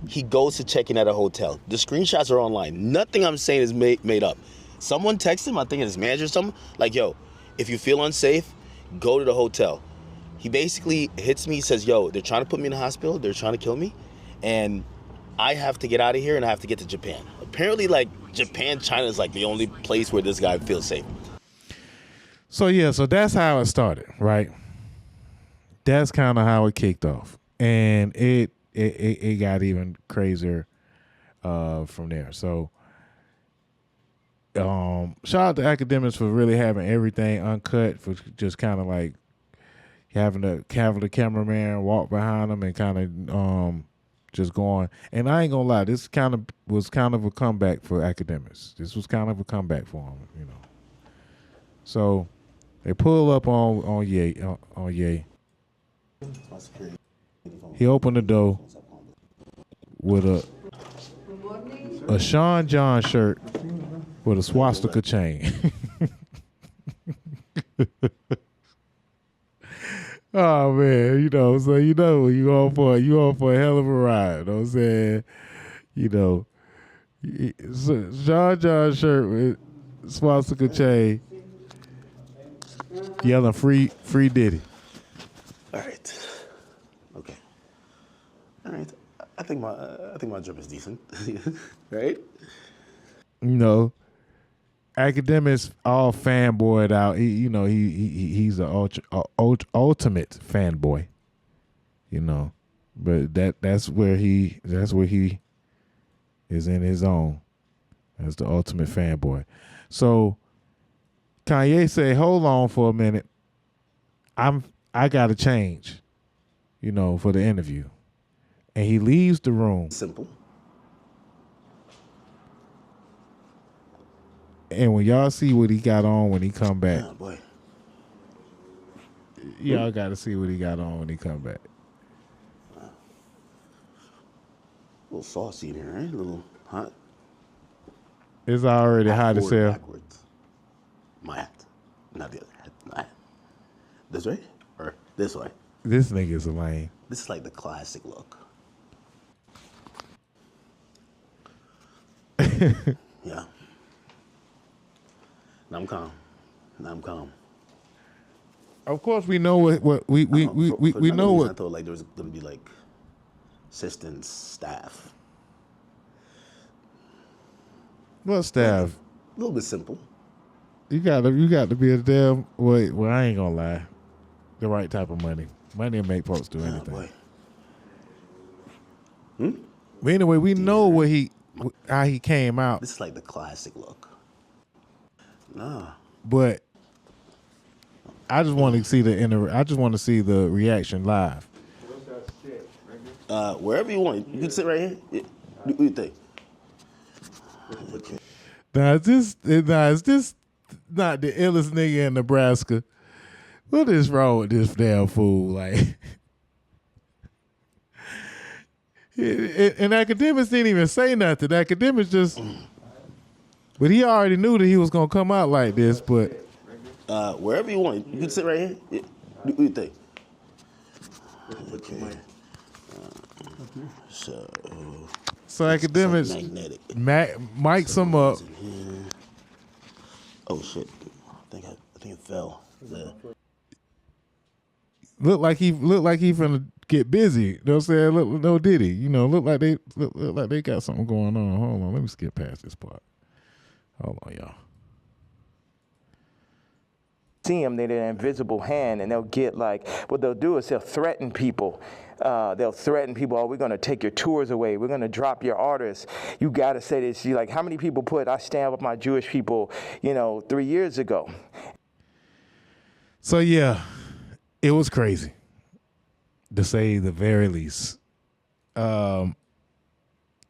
He goes to check in at a hotel. The screenshots are online. Nothing I'm saying is made up. Someone texted him, I think his manager or something, like, yo, if you feel unsafe, go to the hotel. He basically hits me, says, yo, they're trying to put me in the hospital. They're trying to kill me. And I have to get out of here and I have to get to Japan. Apparently, like, Japan, China is like the only place where this guy feels safe. So, yeah, so that's how it started, right? That's kind of how it kicked off. And it got even crazier from there. So, shout out to Akademiks for really having everything uncut, for just kind of like having the cameraman walk behind him and kind of just going. And I ain't gonna lie, this was kind of a comeback for Akademiks. This was kind of a comeback for him, you know. So they pull up on Ye. He opened the door with a Sean John shirt with a swastika chain. Oh man, you know, so you know you on for a hell of a ride. You know what I'm saying? You know, Sean John shirt with swastika chain, yelling free Diddy. All right. Okay. All right. I think my drip is decent. Right? You know, Akademiks all fanboyed out. He's an ultimate fanboy. You know, but that's where he is in his own as the ultimate fanboy. So Kanye said, "Hold on for a minute. I gotta change, you know, for the interview," and he leaves the room. Simple. And when y'all see what he got on when he come back, oh boy, y'all got to see what he got on when he come back. A little saucy in here, right? A little hot. It's already hot as hell. Backwards. My hat, not the other hat. My hat. This way or this way? This nigga's a lame. This is like the classic look. Yeah. Now I'm calm. Of course, we know what we know what. I thought like there was gonna be like assistants, staff. What staff? A little bit simple. You got to be a damn. Well, I ain't gonna lie. The right type of money. Money will make folks do anything. But anyway, we know how he came out. This is like the classic look. Nah. But I just want to see the reaction live. Wherever you want. You can sit right here. Yeah. What do you think? Okay. Now is this not the illest nigga in Nebraska? What is wrong with this damn fool? Like, and Akademiks didn't even say nothing. Akademiks just, but he already knew that he was gonna come out like this. But wherever you want, you can sit right here. Yeah. What do you think? Okay. So Akademiks mics him up. Oh shit! I think it fell. Yeah. Look like he finna get busy. You know what I'm saying? Look, no Diddy. You know, look like they got something going on. Hold on, let me skip past this part. Hold on, y'all. see them, they're an invisible hand, and they'll get like, what they'll do is they'll threaten people. They'll threaten people, oh, we're going to take your tours away. We're going to drop your artists. You got to say this. You like, how many people put, I stand with my Jewish people, 3 years ago? So, yeah, it was crazy, to say the very least. So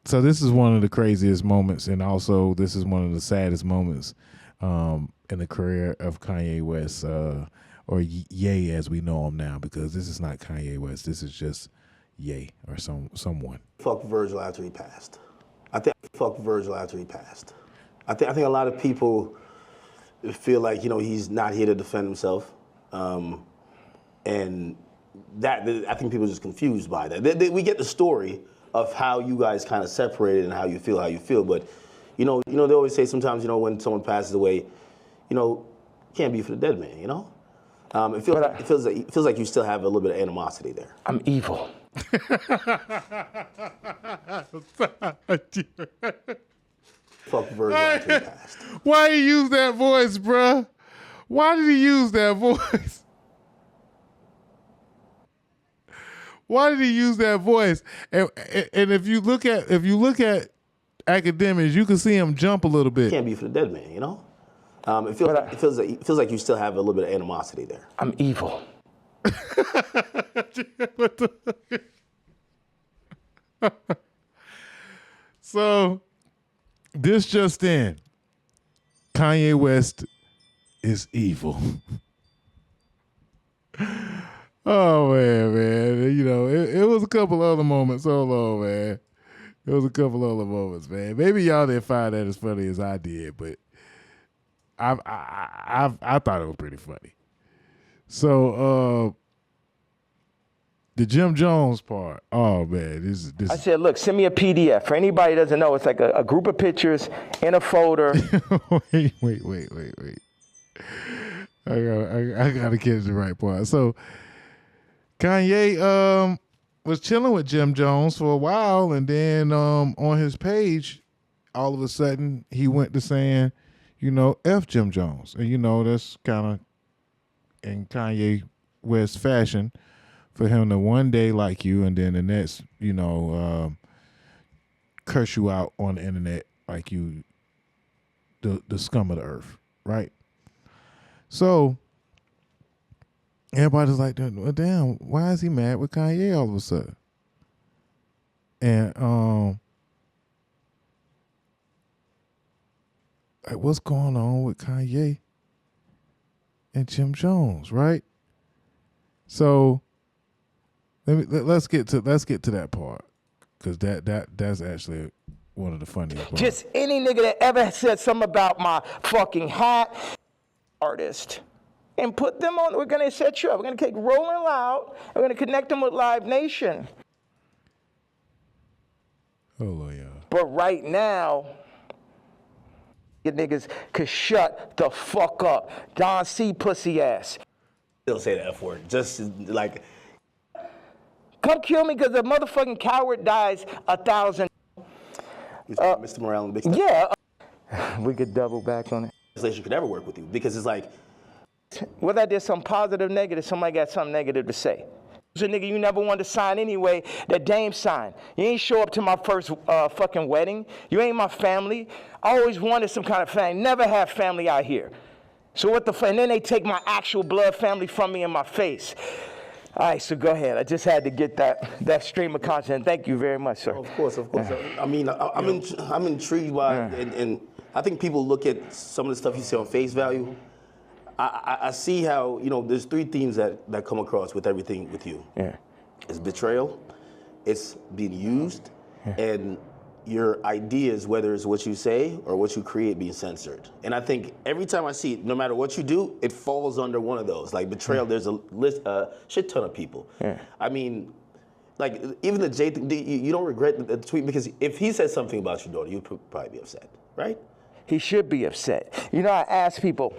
this is one of the craziest moments, and also this is one of the saddest moments in the career of Kanye West, or Ye as we know him now, because this is not Kanye West. This is just Ye or someone. Fuck Virgil after he passed. I think fuck Virgil after he passed. I think a lot of people feel like, he's not here to defend himself. And that, I think people are just confused by that. We get the story of how you guys kind of separated and how you feel. But, they always say sometimes, when someone passes away, can't be for the dead man, It feels like you still have a little bit of animosity there. I'm evil. Fuck Virgil after he passed. Why did he use that voice, bruh? Why did he use that voice? Why did he use that voice? And if you look at Akademiks, you can see him jump a little bit. Can't be for the dead man, It feels like you still have a little bit of animosity there. I'm evil. So, this just in, Kanye West is evil. Oh, man. It was a couple other moments. Hold on, man. It was a couple other moments, man. Maybe y'all didn't find that as funny as I did, but I thought it was pretty funny. So, the Jim Jones part. Oh man, this. I said, look, send me a PDF. For anybody who doesn't know, it's like a group of pictures in a folder. wait. I gotta catch the right part. So, Kanye was chilling with Jim Jones for a while, and then on his page, all of a sudden he went to saying, F Jim Jones. And that's kind of in Kanye West fashion for him to one day like you and then the next, curse you out on the internet like you the scum of the earth, right? So everybody's like, well, damn, why is he mad with Kanye all of a sudden? And like, what's going on with Kanye and Jim Jones, right? So let's get to that part, because that's actually one of the funniest parts. Just any nigga that ever said something about my fucking hat, artist, and put them on. We're gonna set you up. We're gonna take Rolling Loud. We're gonna connect them with Live Nation. Oh yeah. But right now, you niggas could shut the fuck up. Don C. pussy ass. They'll say the F word. Just like, come kill me because a motherfucking coward dies 1,000. Mr. Morale and Big Stuff. Yeah. We could double back on it. Legislation could never work with you because it's like, whether I did some positive, negative, somebody got something negative to say. It's a nigga you never wanted to sign anyway, that Dame signed. You ain't show up to my first fucking wedding. You ain't my family. I always wanted some kind of family. Never have family out here. So what the fuck? And then they take my actual blood family from me in my face. All right, so go ahead. I just had to get that stream of content. Thank you very much, sir. Of course. I mean, I'm intrigued by, and I think people look at some of the stuff you say on face value. I see how, there's three themes that come across with everything with you. Yeah. It's betrayal, it's being used, and your ideas, whether it's what you say or what you create, being censored. And I think every time I see it, no matter what you do, it falls under one of those. Like betrayal, there's a shit ton of people. Yeah. I mean, like even the J, you don't regret the tweet, because if he said something about your daughter, you'd probably be upset, right? He should be upset. I ask people,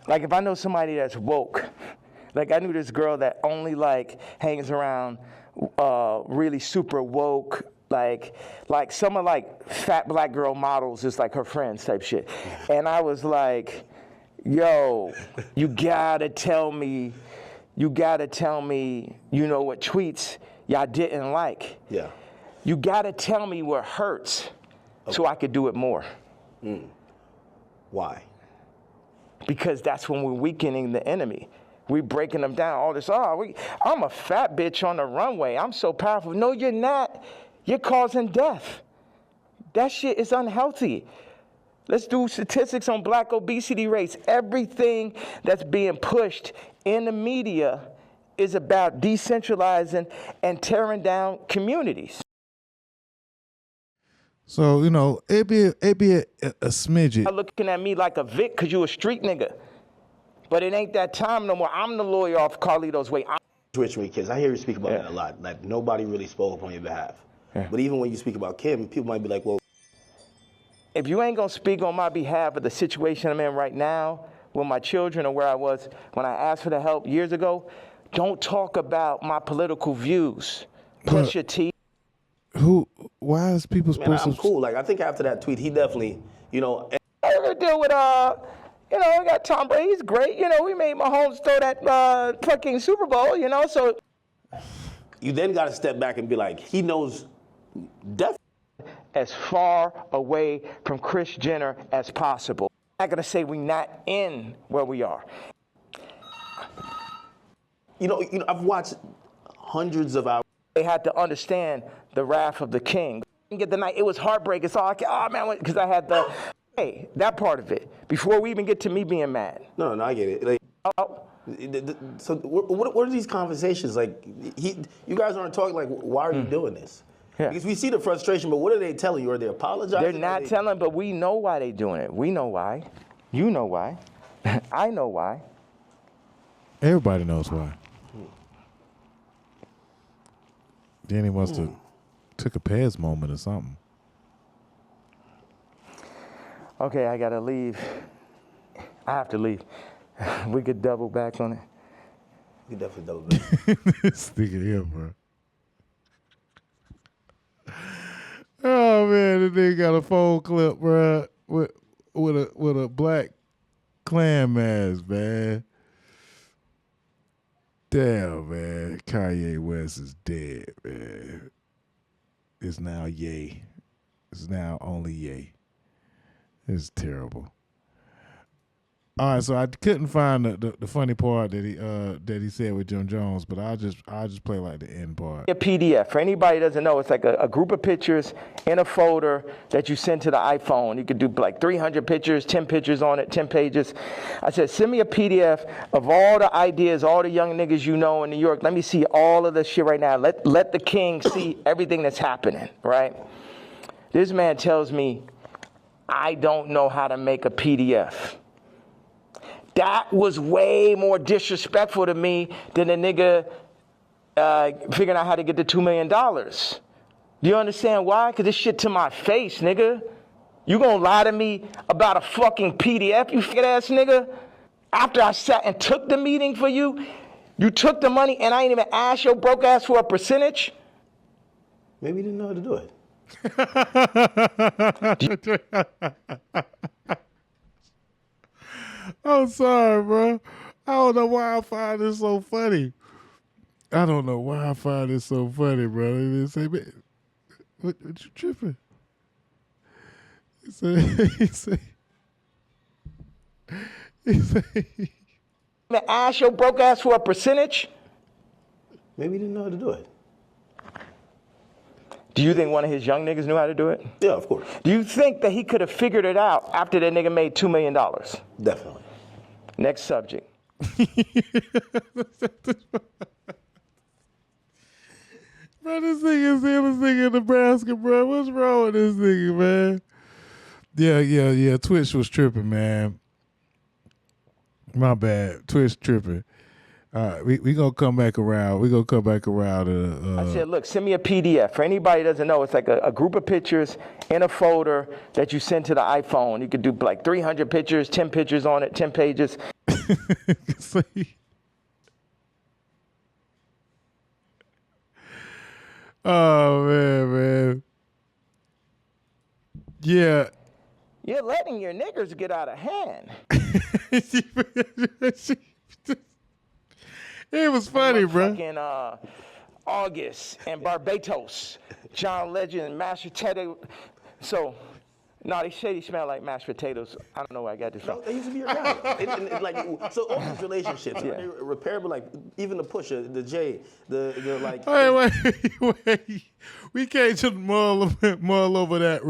like if I know somebody that's woke, like I knew this girl that only hangs around really super woke, like some of fat black girl models, just like her friends type shit. And I was like, yo, you gotta tell me, you know what tweets y'all didn't like. Yeah. You gotta tell me what hurts so I could do it more. Why? Because that's when we're weakening the enemy. We breaking them down. All this, I'm a fat bitch on the runway. I'm so powerful. No, you're not. You're causing death. That shit is unhealthy. Let's do statistics on black obesity rates. Everything that's being pushed in the media is about decentralizing and tearing down communities. So, you know, it'd be a smidget. You're looking at me like a Vic because you a street nigga. But it ain't that time no more. I'm the lawyer off Carlito's way. Rich kids. I hear you speak about that a lot. Like nobody really spoke up on your behalf. But even when you speak about Kim, people might be like, well, if you ain't gonna speak on my behalf of the situation I'm in right now with my children or where I was when I asked for the help years ago, don't talk about my political views. Push your teeth. Why is people supposed I'm cool. Like, I think after that tweet, he definitely, you know. I ever deal with, you know, we got Tom Brady. He's great. You know, we made Mahomes throw that fucking Super Bowl, you know, so. You then got to step back and be like, he knows definitely. As far away from Kris Jenner as possible. I'm not going to say we're not in where we are. You know, I've watched hundreds of hours. They had to understand the wrath of the king. Get the night. It was heartbreaking. So oh man, because I had that part of it before we even get to me being mad. No, I get it. Like, so what are these conversations like? You guys aren't talking like, why are you doing this? Yeah. Because we see the frustration, but what are they telling you? Are they apologizing? They're not telling, but we know why they're doing it. We know why. You know why. I know why. Everybody knows why. Then he must have took a Pez moment or something. Okay, I gotta leave. I have to leave. We could double back on it. We definitely double back. This nigga here, bro. Oh man, the nigga got a phone clip, bro, with a black Klan mask, man. Damn, man. Kanye West is dead, man. It's now Ye. It's now only Ye. It's terrible. All right, so I couldn't find the funny part that he said with Jim Jones, but I'll just play like the end part. A PDF. For anybody who doesn't know, it's like a group of pictures in a folder that you send to the iPhone. You could do like 300 pictures, 10 pictures on it, 10 pages. I said, send me a PDF of all the ideas, all the young niggas you know in New York. Let me see all of this shit right now. Let the king see everything that's happening, right? This man tells me, I don't know how to make a PDF. That was way more disrespectful to me than a nigga figuring out how to get the $2 million. Do you understand why? Because this shit to my face, nigga. You gonna lie to me about a fucking PDF, you fat ass nigga? After I sat and took the meeting for you, you took the money and I ain't even asked your broke ass for a percentage? Maybe you didn't know how to do it. I'm sorry, bro. I don't know why I find this so funny. I don't know why I find this so funny, bro. They say, man, what you tripping? He said, ask your broke ass for a percentage? Maybe he didn't know how to do it. Do you think one of his young niggas knew how to do it? Yeah, of course. Do you think that he could have figured it out after that nigga made $2 million? Definitely. Next subject. Bro, this nigga is this nigga in Nebraska, bro. What's wrong with this nigga, man? Yeah. Twitch was tripping, man. My bad. Twitch tripping. We gonna come back around. We gonna come back around. I said, look, send me a PDF. For anybody who doesn't know, it's like a group of pictures in a folder that you send to the iPhone. You could do like 300 pictures, 10 pictures on it, 10 pages. Oh man. Yeah. You're letting your niggers get out of hand. It was funny, bro. Fucking August and Barbados, John Legend, mashed potato. So, no, they say he smell like mashed potatoes. I don't know where I got this from. No, they used to be your guy. And like, so all these relationships, are they repairable? Like even the Pusha, the Jay, the like. Wait. We can't just mull over that.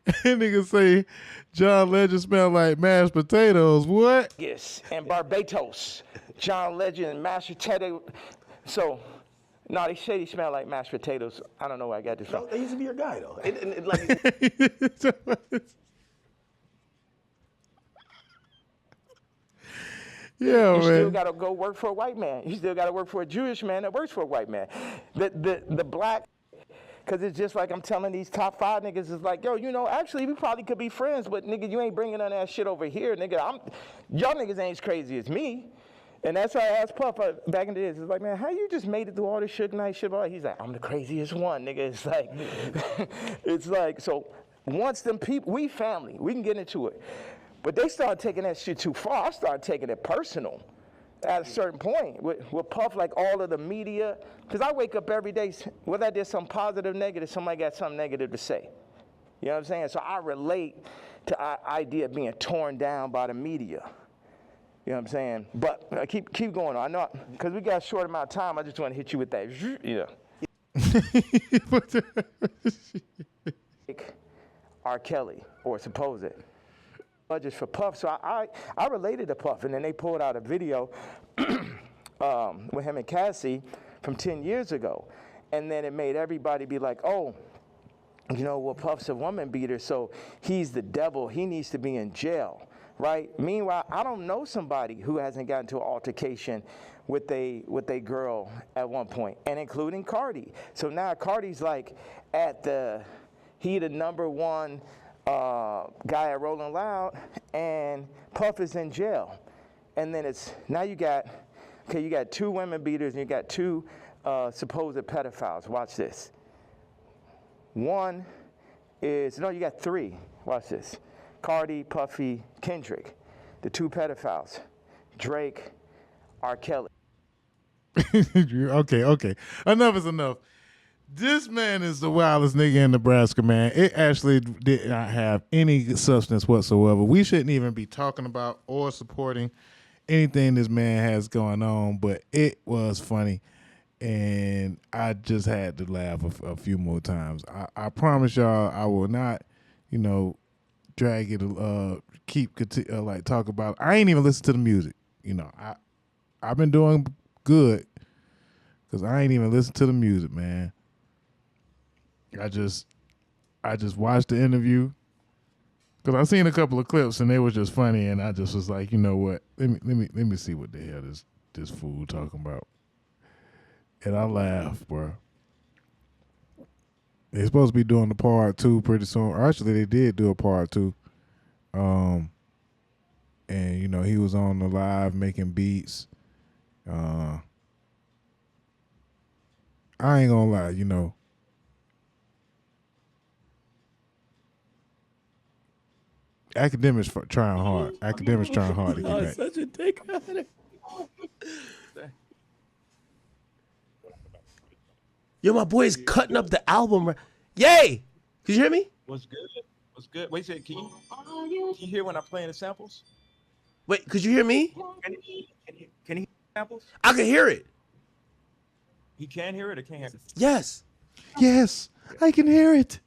That nigga say John Legend smell like mashed potatoes. What? Yes, and Barbados, John Legend, mashed potato. So, no, they say he smell like mashed potatoes. I don't know where I got this from. No, they used to be your guy though. And like. Yeah, you man. still got to go work for a white man. You still got to work for a Jewish man that works for a white man. The black, because it's just like I'm telling these top 5 niggas, is like, yo, you know, actually we probably could be friends, but nigga, you ain't bringing none of that shit over here, nigga. Y'all niggas ain't as crazy as me. And that's why I asked Puff back in the days. It's like, man, how you just made it through all this Suge Knight shit? He's like, I'm the craziest one, nigga. It's like, it's like, so once them people, we family, we can get into it. But they started taking that shit too far. I started taking it personal at a certain point with Puff, like all of the media. Because I wake up every day, whether I did something positive, negative, somebody got something negative to say. You know what I'm saying? So I relate to the idea of being torn down by the media. You know what I'm saying? But keep going on. I know, because we got a short amount of time, I just want to hit you with that. Yeah. R. Kelly, or suppose it. Just for Puff. So I related to Puff, and then they pulled out a video with him and Cassie from 10 years ago. And then it made everybody be like, oh, you know, well, Puff's a woman beater, so he's the devil. He needs to be in jail. Right? Meanwhile, I don't know somebody who hasn't gotten into an altercation with a girl at one point, and including Cardi. So now Cardi's like he the number one guy at Rolling Loud, and Puff is in jail. And then now you got 2 women beaters and you got 2 supposed pedophiles. Watch this. You got 3. Watch this. Cardi, Puffy, Kendrick, the 2 pedophiles, Drake, R. Kelly. Okay. Enough is enough. This man is the wildest nigga in Nebraska, man. It actually did not have any substance whatsoever. We shouldn't even be talking about or supporting anything this man has going on, but it was funny, and I just had to laugh a few more times. I promise y'all I will not, drag it, talk about. I ain't even listen to the music. I've been doing good because I ain't even listen to the music, man. I just watched the interview because I seen a couple of clips and they were just funny, and I just was like, you know what? Let me see what the hell this fool talking about. And I laughed, bro. They're supposed to be doing the part 2 pretty soon. Actually, they did do a part 2. And he was on the live making beats. I ain't gonna lie, Akademiks trying hard. Akademiks trying hard to get back. Such a dick out of it. Yo, my boy is cutting up the album. Yay! Can you hear me? What's good? Wait a second. Can you hear when I'm playing the samples? Wait, could you hear me? Can he hear samples? I can hear it. He can hear it or can't hear it? Yes. Yes, I can hear it.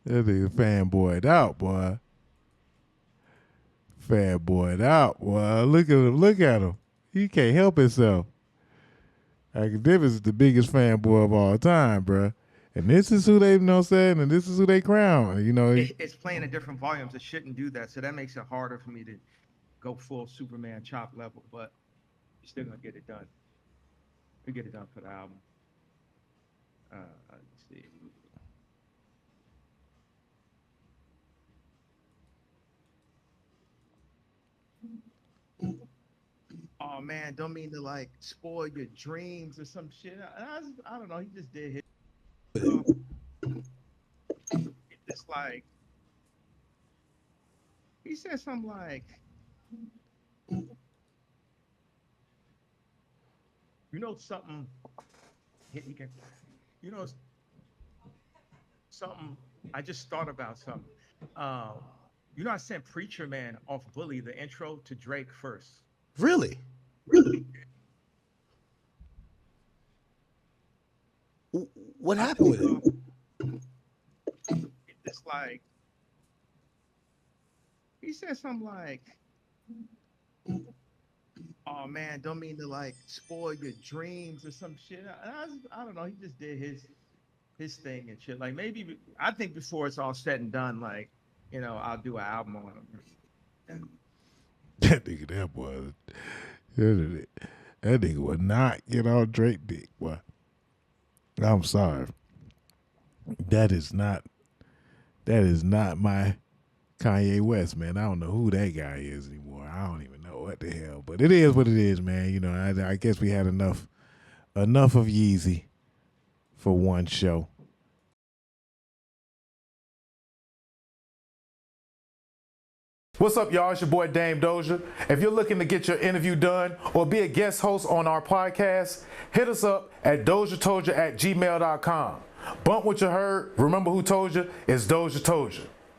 That nigga fanboyed out, boy. Fanboyed out, boy. Look at him. He can't help himself. Akademiks is the biggest fanboy of all time, bruh. And this is who they saying, and this is who they crown. It's playing at different volumes. It shouldn't do that, so that makes it harder for me to go full Superman chop level. But you're still gonna get it done. We get it done for the album. Let's see. Oh man, don't mean to spoil your dreams or some shit. I don't know. He just did his. It's he said something like, You know something? You know something? I just thought about something. You know, I sent Preacher Man off Bully, the intro, to Drake first. Really? What happened with it? It's like, he said something like, oh man, don't mean to like spoil your dreams or some shit. I don't know. He just did his thing and shit. Like maybe, I think before it's all said and done, like, you know, I'll do an album on him. That nigga, that boy, that nigga would not get on Drake dick, boy. I'm sorry. That is not my Kanye West, man. I don't know who that guy is anymore. I don't even know what the hell. But it is what it is, man. You know, I guess we had enough of Yeezy for one show. What's up, y'all? It's your boy Dame Doja. If you're looking to get your interview done or be a guest host on our podcast, hit us up at DozhaToldya@gmail.com. Bump what you heard. Remember who told you? It's Doja Told You.